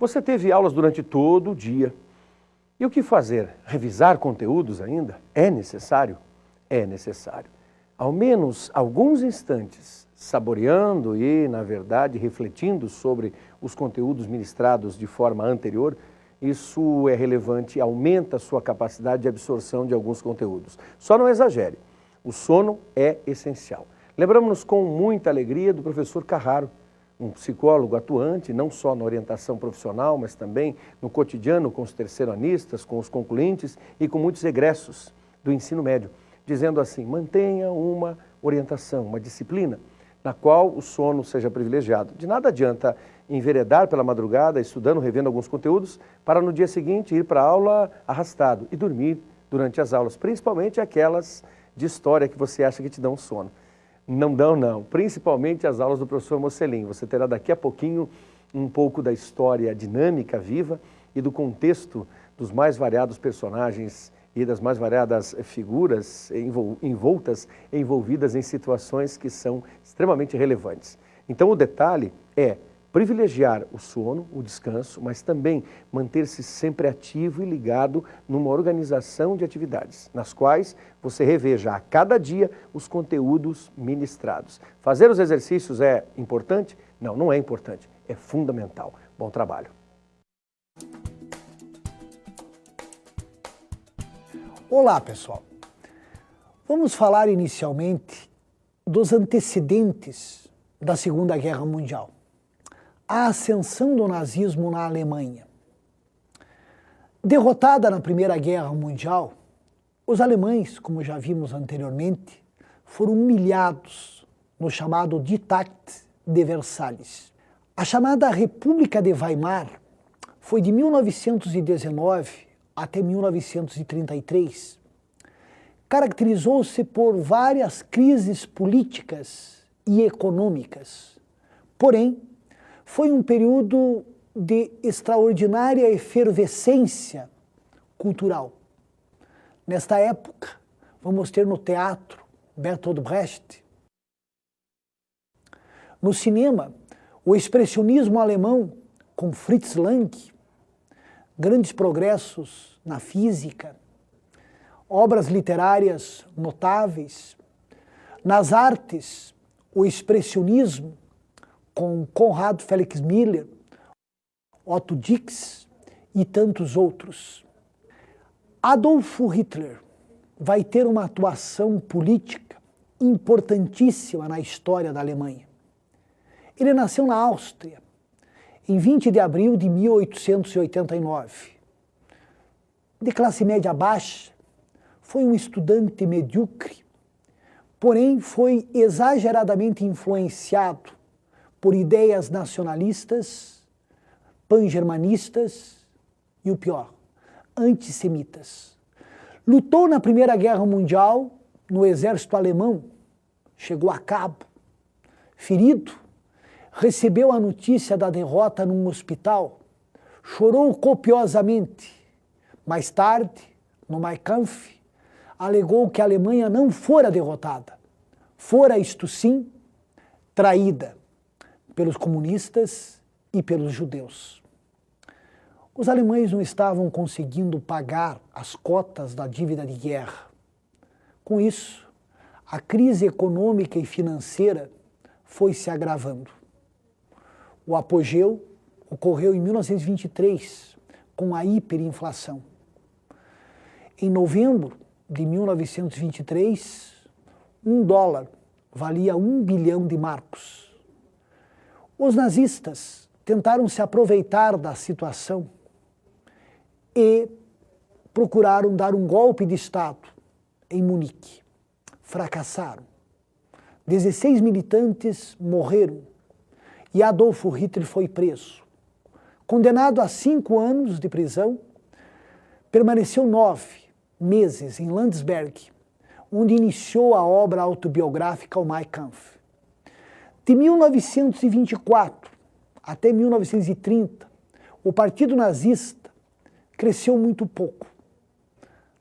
Você teve aulas durante todo o dia. E o que fazer? Revisar conteúdos ainda? É necessário? É necessário. Ao menos alguns instantes, saboreando e, na verdade, refletindo sobre os conteúdos ministrados de forma anterior, isso é relevante, aumenta a sua capacidade de absorção de alguns conteúdos. Só não exagere. O sono é essencial. Lembramos-nos com muita alegria do professor Carraro, um psicólogo atuante, não só na orientação profissional, mas também no cotidiano com os terceiranistas, com os concluintes e com muitos egressos do ensino médio, dizendo assim: mantenha uma orientação, uma disciplina na qual o sono seja privilegiado. De nada adianta enveredar pela madrugada, estudando, revendo alguns conteúdos, para no dia seguinte ir para a aula arrastado e dormir durante as aulas, principalmente aquelas de história que você acha que te dão sono. Não dão, não. Principalmente as aulas do professor Mocelin. Você terá daqui a pouquinho um pouco da história dinâmica, viva e do contexto dos mais variados personagens e das mais variadas figuras envolvidas em situações que são extremamente relevantes. Então o detalhe é privilegiar o sono, o descanso, mas também manter-se sempre ativo e ligado numa organização de atividades, nas quais você reveja a cada dia os conteúdos ministrados. Fazer os exercícios é importante? Não, não é importante, é fundamental. Bom trabalho. Olá, pessoal. Vamos falar inicialmente dos antecedentes da Segunda Guerra Mundial. A ascensão do nazismo na Alemanha. Derrotada na Primeira Guerra Mundial, os alemães, como já vimos anteriormente, foram humilhados no chamado Diktat de Versalhes. A chamada República de Weimar foi de 1919 até 1933. Caracterizou-se por várias crises políticas e econômicas. Porém, foi um período de extraordinária efervescência cultural. Nesta época, vamos ter no teatro Bertolt Brecht. No cinema, o expressionismo alemão com Fritz Lang, grandes progressos na física, obras literárias notáveis. Nas artes, o expressionismo com Conrad Felix Miller, Otto Dix e tantos outros. Adolf Hitler vai ter uma atuação política importantíssima na história da Alemanha. Ele nasceu na Áustria, em 20 de abril de 1889. De classe média baixa, foi um estudante medíocre, porém foi exageradamente influenciado por ideias nacionalistas, pan-germanistas e o pior, antissemitas. Lutou na Primeira Guerra Mundial no exército alemão, chegou a cabo. Ferido, recebeu a notícia da derrota num hospital, chorou copiosamente. Mais tarde, no Mein Kampf, alegou que a Alemanha não fora derrotada, fora, isto sim, traída pelos comunistas e pelos judeus. Os alemães não estavam conseguindo pagar as cotas da dívida de guerra. Com isso, a crise econômica e financeira foi se agravando. O apogeu ocorreu em 1923, com a hiperinflação. Em novembro de 1923, $1 valia 1 bilhão de marcos. Os nazistas tentaram se aproveitar da situação e procuraram dar um golpe de Estado em Munique. Fracassaram. 16 militantes morreram e Adolf Hitler foi preso. Condenado a 5 anos de prisão, permaneceu 9 meses em Landsberg, onde iniciou a obra autobiográfica O Mein Kampf. De 1924 até 1930, o Partido Nazista cresceu muito pouco.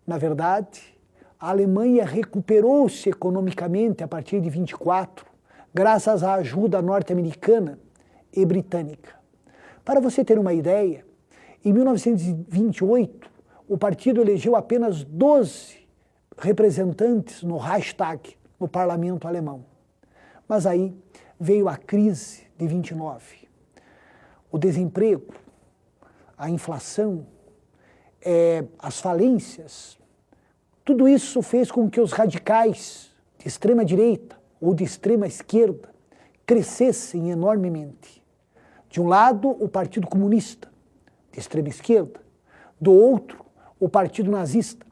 Na verdade, a Alemanha recuperou-se economicamente a partir de 24, graças à ajuda norte-americana e britânica. Para você ter uma ideia, em 1928, o partido elegeu apenas 12 representantes no Reichstag, no parlamento alemão. Mas aí veio a crise de 29. O desemprego, a inflação, as falências, tudo isso fez com que os radicais de extrema direita ou de extrema esquerda crescessem enormemente. De um lado, o Partido Comunista, de extrema esquerda. Do outro, o Partido Nazista,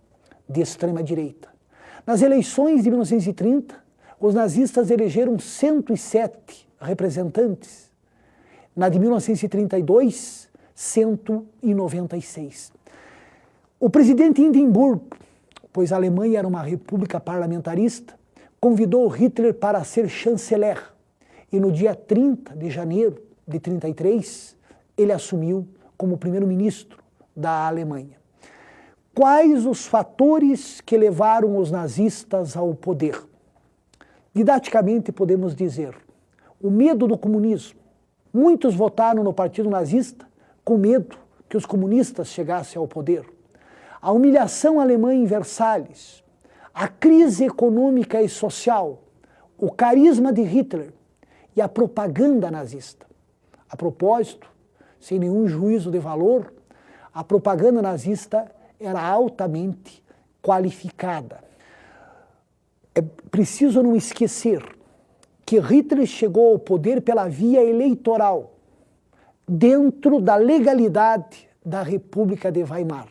de extrema direita. Nas eleições de 1930, os nazistas elegeram 107 representantes. Na de 1932, 196. O presidente Hindenburg, pois a Alemanha era uma república parlamentarista, convidou Hitler para ser chanceler. E no dia 30 de janeiro de 1933, ele assumiu como primeiro-ministro da Alemanha. Quais os fatores que levaram os nazistas ao poder? Didaticamente podemos dizer, o medo do comunismo. Muitos votaram no Partido Nazista com medo que os comunistas chegassem ao poder. A humilhação alemã em Versalhes, a crise econômica e social, o carisma de Hitler e a propaganda nazista. A propósito, sem nenhum juízo de valor, a propaganda nazista era altamente qualificada. É preciso não esquecer que Hitler chegou ao poder pela via eleitoral, dentro da legalidade da República de Weimar.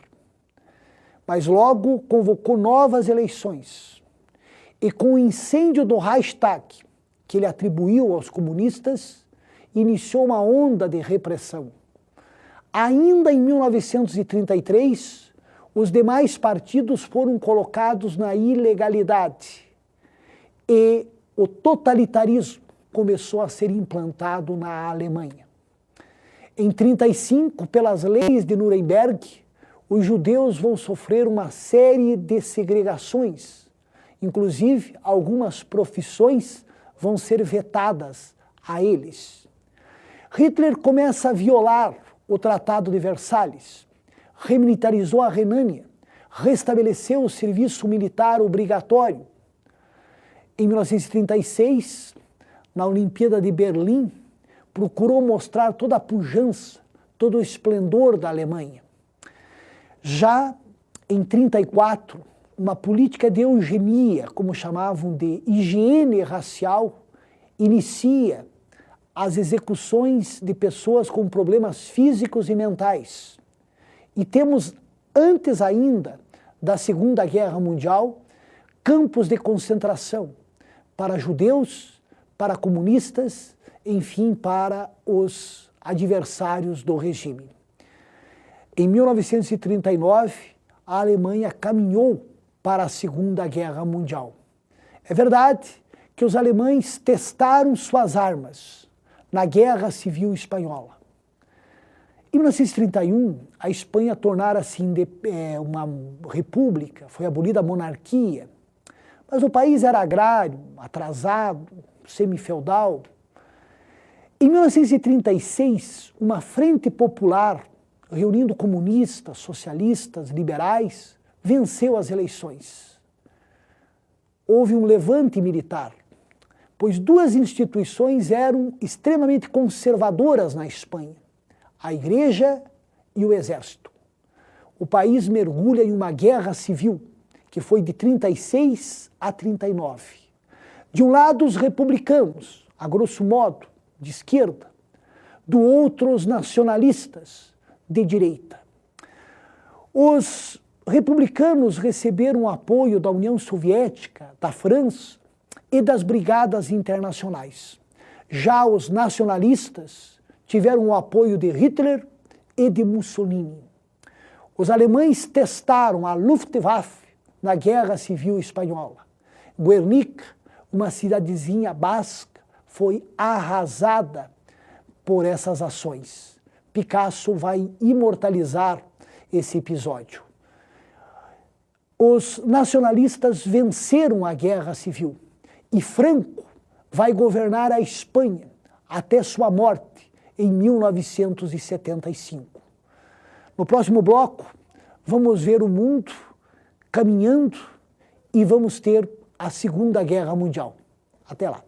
Mas logo convocou novas eleições. E com o incêndio do Reichstag, que ele atribuiu aos comunistas, iniciou uma onda de repressão. Ainda em 1933, os demais partidos foram colocados na ilegalidade e o totalitarismo começou a ser implantado na Alemanha. Em 1935, pelas leis de Nuremberg, os judeus vão sofrer uma série de segregações. Inclusive, algumas profissões vão ser vetadas a eles. Hitler começa a violar o Tratado de Versalhes, remilitarizou a Renânia, restabeleceu o serviço militar obrigatório. Em 1936, na Olimpíada de Berlim, procurou mostrar toda a pujança, todo o esplendor da Alemanha. Já em 1934, uma política de eugenia, como chamavam de higiene racial, inicia as execuções de pessoas com problemas físicos e mentais. E temos, antes ainda da Segunda Guerra Mundial, campos de concentração para judeus, para comunistas, enfim, para os adversários do regime. Em 1939, a Alemanha caminhou para a Segunda Guerra Mundial. É verdade que os alemães testaram suas armas na Guerra Civil Espanhola. Em 1931, a Espanha tornara-se uma república, foi abolida a monarquia, mas o país era agrário, atrasado, semifeudal. Em 1936, uma frente popular, reunindo comunistas, socialistas, liberais, venceu as eleições. Houve um levante militar, pois duas instituições eram extremamente conservadoras na Espanha, a Igreja e o Exército. O país mergulha em uma guerra civil, que foi de 1936 a 1939. De um lado, os republicanos, a grosso modo, de esquerda, do outro, os nacionalistas, de direita. Os republicanos receberam o apoio da União Soviética, da França e das brigadas internacionais. Já os nacionalistas tiveram o apoio de Hitler e de Mussolini. Os alemães testaram a Luftwaffe na Guerra Civil Espanhola. Guernica, uma cidadezinha basca, foi arrasada por essas ações. Picasso vai imortalizar esse episódio. Os nacionalistas venceram a Guerra Civil e Franco vai governar a Espanha até sua morte em 1975. No próximo bloco, vamos ver o mundo caminhando e vamos ter a Segunda Guerra Mundial. Até lá.